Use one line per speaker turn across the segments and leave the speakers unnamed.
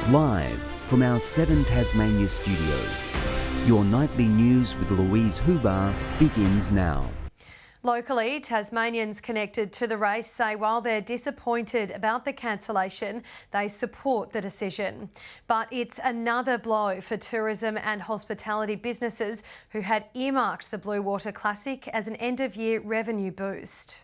Live from our 7 Tasmania studios, your nightly news with Louise Huber begins now.
Locally, Tasmanians connected to the race say while they're disappointed about the cancellation, they support the decision. But it's another blow for tourism and hospitality businesses who had earmarked the Blue Water Classic as an end-of-year revenue boost.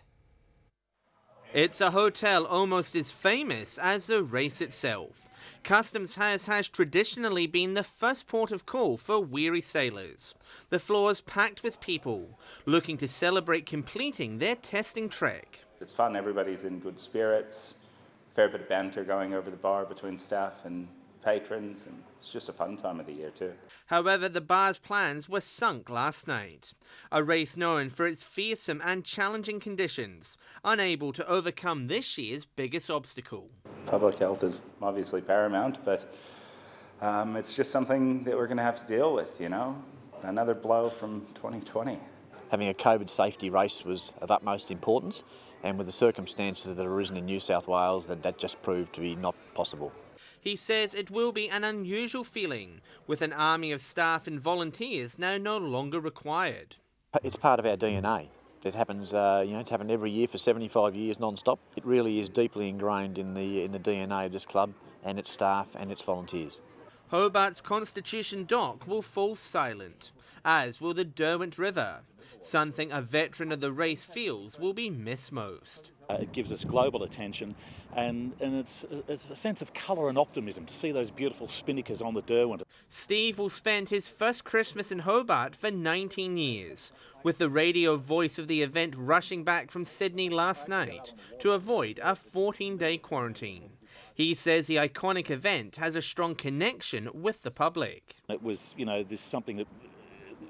It's a hotel almost as famous as the race itself. Customs House has traditionally been the first port of call for weary sailors. The floor's packed with people looking to celebrate completing their testing trek.
It's fun, everybody's in good spirits, fair bit of banter going over the bar between staff and patrons, and it's just a fun time of the year too.
However, the bar's plans were sunk last night. A race known for its fearsome and challenging conditions, unable to overcome this year's biggest obstacle.
Public health is obviously paramount, but it's just something that we're going to have to deal with, you know. Another blow from 2020.
Having a COVID safety race was of utmost importance, and with the circumstances that have arisen in New South Wales, that just proved to be not possible.
He says it will be an unusual feeling, with an army of staff and volunteers now no longer required.
It's part of our DNA. It happens, it's happened every year for 75 years non-stop. It really is deeply ingrained in the DNA of this club and its staff and its volunteers.
Hobart's Constitution Dock will fall silent, as will the Derwent River, something a veteran of the race feels will be missed most.
It gives us global attention, and it's a sense of colour and optimism to see those beautiful spinnakers on the Derwent.
Steve will spend his first Christmas in Hobart for 19 years, with the radio voice of the event rushing back from Sydney last night to avoid a 14-day quarantine. He says the iconic event has a strong connection with the public.
It was, this something that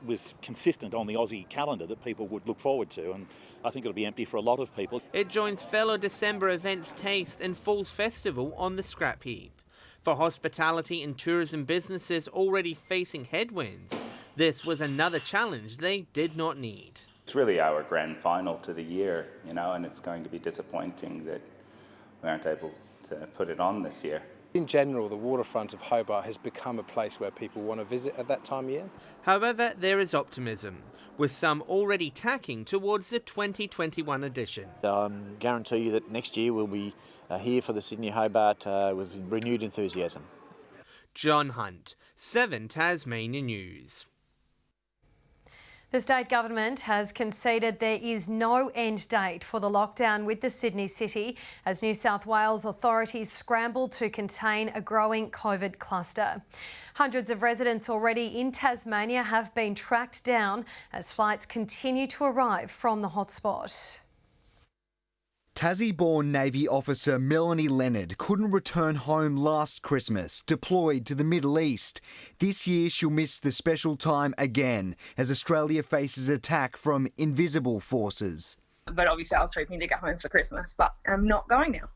was consistent on the Aussie calendar that people would look forward to, and I think it'll be empty for a lot of people.
It joins fellow December events Taste and Falls Festival on the scrap heap. For hospitality and tourism businesses already facing headwinds, this was another challenge they did not need.
It's really our grand final to the year, and it's going to be disappointing that we aren't able to put it on this year.
In general, the waterfront of Hobart has become a place where people want to visit at that time of year.
However, there is optimism, with some already tacking towards the 2021 edition.
I guarantee you that next year we'll be here for the Sydney Hobart with renewed enthusiasm.
John Hunt, 7 Tasmania News.
The state government has conceded there is no end date for the lockdown with the Sydney city as New South Wales authorities scramble to contain a growing COVID cluster. Hundreds of residents already in Tasmania have been tracked down as flights continue to arrive from the hotspot.
Tassie-born Navy officer Melanie Leonard couldn't return home last Christmas, deployed to the Middle East. This year she'll miss the special time again as Australia faces attack from invisible forces.
But obviously I was hoping to go home for Christmas, but I'm not going now.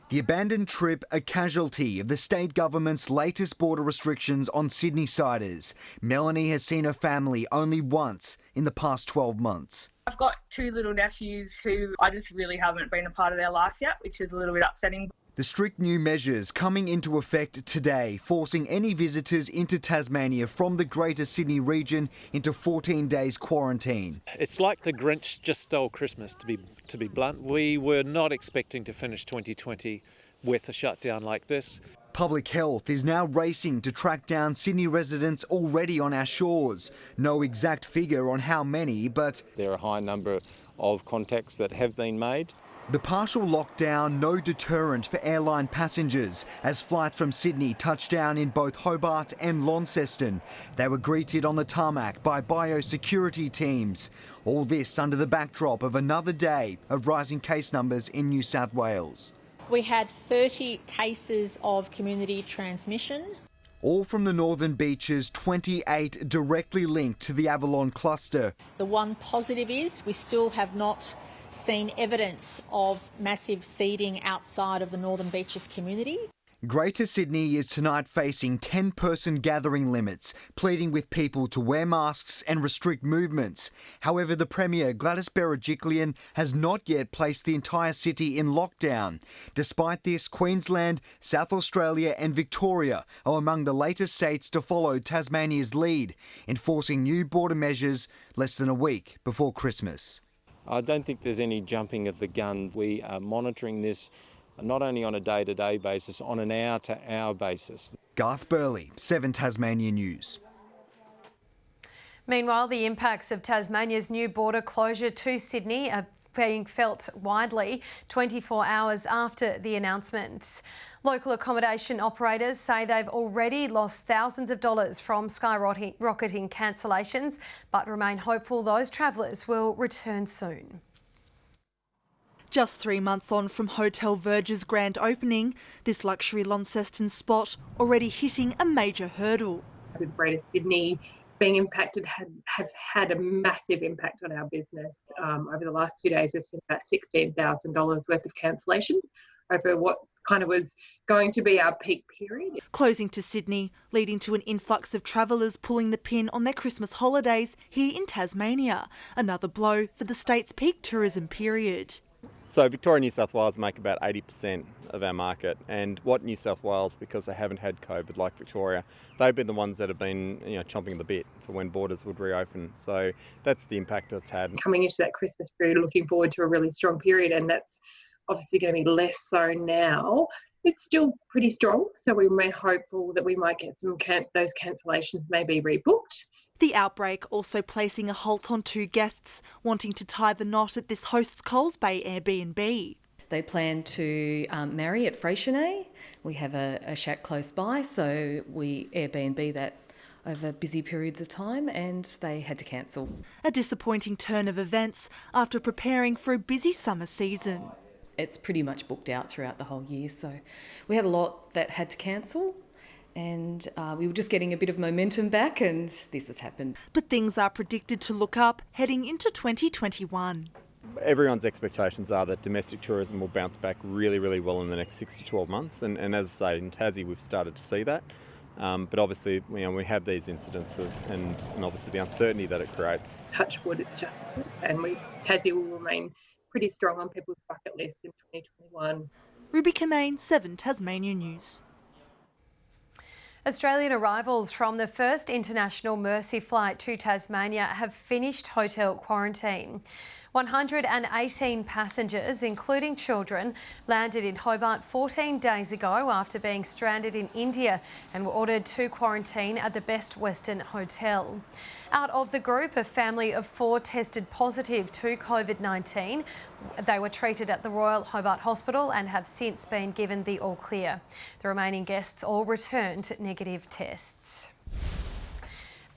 The abandoned trip, a casualty of the state government's latest border restrictions on Sydney-siders. Melanie has seen her family only once in the past 12 months.
I've got 2 little nephews who I just really haven't been a part of their life yet, which is a little bit upsetting.
The strict new measures coming into effect today, forcing any visitors into Tasmania from the Greater Sydney region into 14 days quarantine.
It's like the Grinch just stole Christmas, to be blunt. We were not expecting to finish 2020 with a shutdown like this.
Public Health is now racing to track down Sydney residents already on our shores. No exact figure on how many, but
there are a high number of contacts that have been made.
The partial lockdown no deterrent for airline passengers as flights from Sydney touched down in both Hobart and Launceston. They were greeted on the tarmac by biosecurity teams. All this under the backdrop of another day of rising case numbers in New South Wales.
We had 30 cases of community transmission.
All from the Northern Beaches, 28 directly linked to the Avalon cluster.
The one positive is we still have not seen evidence of massive seeding outside of the Northern Beaches community.
Greater Sydney is tonight facing 10-person gathering limits, pleading with people to wear masks and restrict movements. However, the Premier, Gladys Berejiklian, has not yet placed the entire city in lockdown. Despite this, Queensland, South Australia and Victoria are among the latest states to follow Tasmania's lead, enforcing new border measures less than a week before Christmas.
I don't think there's any jumping of the gun. We are monitoring this not only on a day-to-day basis, on an hour-to-hour basis.
Garth Burley, 7 Tasmania News.
Meanwhile, the impacts of Tasmania's new border closure to Sydney are being felt widely 24 hours after the announcement. Local accommodation operators say they've already lost thousands of dollars from skyrocketing cancellations, but remain hopeful those travellers will return soon.
Just 3 months on from Hotel Verge's grand opening, this luxury Launceston spot already hitting a major hurdle.
With Greater Sydney being impacted has had a massive impact on our business. Over the last 2 days, we've seen about $16,000 worth of cancellation over what kind of was going to be our peak period.
Closing to Sydney, leading to an influx of travellers pulling the pin on their Christmas holidays here in Tasmania. Another blow for the state's peak tourism period.
So Victoria and New South Wales make about 80% of our market, and what New South Wales, because they haven't had COVID like Victoria, they've been the ones that have been chomping the bit for when borders would reopen. So that's the impact it's had.
Coming into that Christmas period, looking forward to a really strong period, and that's obviously going to be less so now. It's still pretty strong, so we remain hopeful that we might get those cancellations maybe rebooked.
The outbreak also placing a halt on 2 guests wanting to tie the knot at this host's Coles Bay Airbnb.
They plan to marry at Freycinet. We have a shack close by, so we Airbnb that over busy periods of time, and they had to cancel.
A disappointing turn of events after preparing for a busy summer season.
It's pretty much booked out throughout the whole year, so we had a lot that had to cancel. And we were just getting a bit of momentum back, and this has happened.
But things are predicted to look up heading into 2021.
Everyone's expectations are that domestic tourism will bounce back really, really well in the next 6 to 12 months. And as I say, in Tassie, we've started to see that. But obviously, we have these incidents and obviously the uncertainty that it creates.
Touch wood, it's just, and Tassie will remain pretty strong on people's bucket list in 2021.
Ruby Kamane, 7 Tasmania News.
Australian arrivals from the first international Mercy flight to Tasmania have finished hotel quarantine. 118 passengers, including children, landed in Hobart 14 days ago after being stranded in India and were ordered to quarantine at the Best Western Hotel. Out of the group, a family of 4 tested positive to COVID-19. They were treated at the Royal Hobart Hospital and have since been given the all clear. The remaining guests all returned negative tests.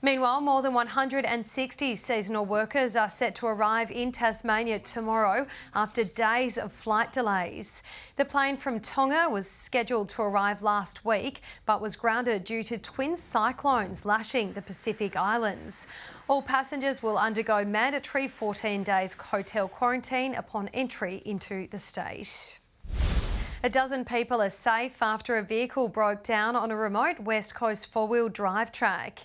Meanwhile, more than 160 seasonal workers are set to arrive in Tasmania tomorrow after days of flight delays. The plane from Tonga was scheduled to arrive last week but was grounded due to twin cyclones lashing the Pacific Islands. All passengers will undergo mandatory 14 days hotel quarantine upon entry into the state. A dozen people are safe after a vehicle broke down on a remote West Coast four-wheel drive track.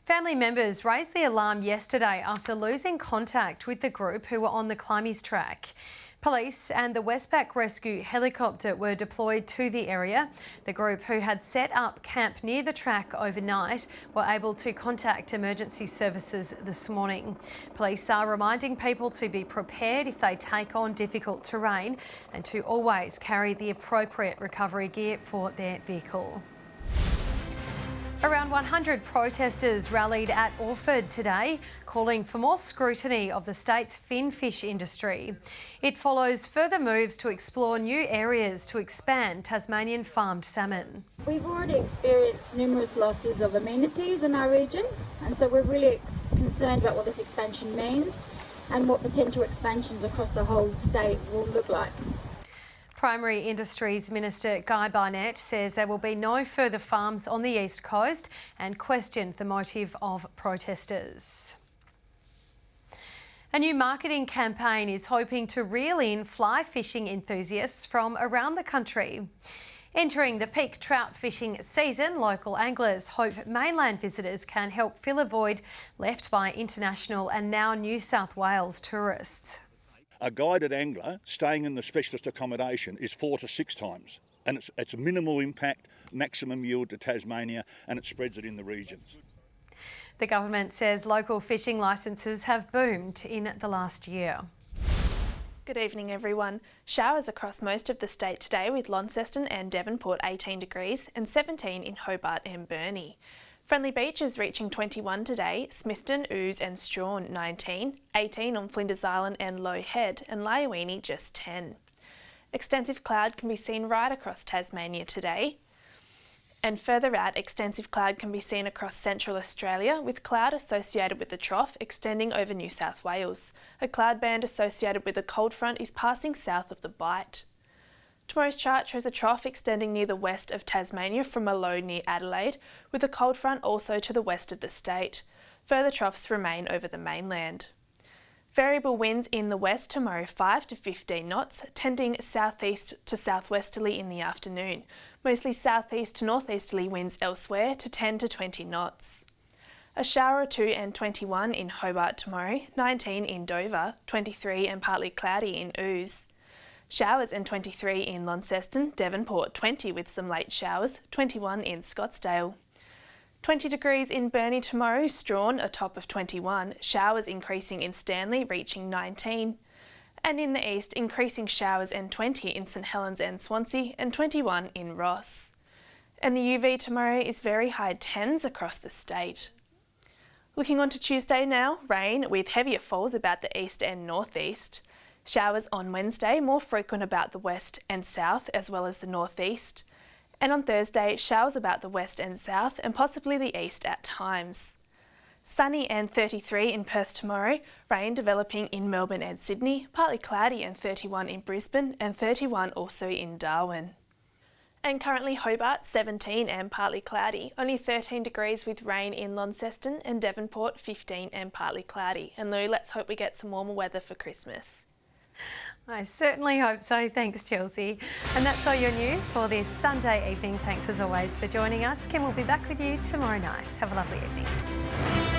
Family members raised the alarm yesterday after losing contact with the group who were on the Climbies track. Police and the Westpac Rescue helicopter were deployed to the area. The group, who had set up camp near the track overnight, were able to contact emergency services this morning. Police are reminding people to be prepared if they take on difficult terrain and to always carry the appropriate recovery gear for their vehicle. Around 100 protesters rallied at Orford today, calling for more scrutiny of the state's finfish industry. It follows further moves to explore new areas to expand Tasmanian farmed salmon.
We've already experienced numerous losses of amenities in our region, and so we're really concerned about what this expansion means and what potential expansions across the whole state will look like.
Primary Industries Minister Guy Barnett says there will be no further farms on the East Coast and questioned the motive of protesters. A new marketing campaign is hoping to reel in fly fishing enthusiasts from around the country. Entering the peak trout fishing season, local anglers hope mainland visitors can help fill a void left by international and now New South Wales tourists.
A guided angler staying in the specialist accommodation is 4 to 6 times, and it's a minimal impact, maximum yield to Tasmania, and it spreads it in the regions.
The government says local fishing licences have boomed in the last year.
Good evening everyone. Showers across most of the state today with Launceston and Devonport 18 degrees and 17 in Hobart and Burnie. Friendly Beaches reaching 21 today, Smithton, Ouse and Strawn 19, 18 on Flinders Island and Low Head and Lyowini just 10. Extensive cloud can be seen right across Tasmania today. And further out, extensive cloud can be seen across central Australia with cloud associated with the trough extending over New South Wales. A cloud band associated with a cold front is passing south of the Bight. Tomorrow's chart shows a trough extending near the west of Tasmania from a low near Adelaide, with a cold front also to the west of the state. Further troughs remain over the mainland. Variable winds in the west tomorrow 5 to 15 knots, tending southeast to southwesterly in the afternoon. Mostly southeast to northeasterly winds elsewhere to 10 to 20 knots. A shower or two and 21 in Hobart tomorrow, 19 in Dover, 23 and partly cloudy in Ouse. Showers and 23 in Launceston, Devonport 20 with some late showers, 21 in Scottsdale. 20 degrees in Burnie tomorrow, Strawn a top of 21, showers increasing in Stanley reaching 19. And in the east, increasing showers and 20 in St Helens and Swansea and 21 in Ross. And the UV tomorrow is very high 10s across the state. Looking on to Tuesday now, rain with heavier falls about the east and northeast. Showers on Wednesday, more frequent about the west and south as well as the northeast. And on Thursday, showers about the west and south and possibly the east at times. Sunny and 33 in Perth tomorrow, rain developing in Melbourne and Sydney, partly cloudy and 31 in Brisbane and 31 also in Darwin. And currently Hobart 17 and partly cloudy, only 13 degrees with rain in Launceston and Devonport 15 and partly cloudy. And Lou, let's hope we get some warmer weather for Christmas.
I certainly hope so. Thanks, Chelsea. And that's all your news for this Sunday evening. Thanks as always for joining us. Kim will be back with you tomorrow night. Have a lovely evening.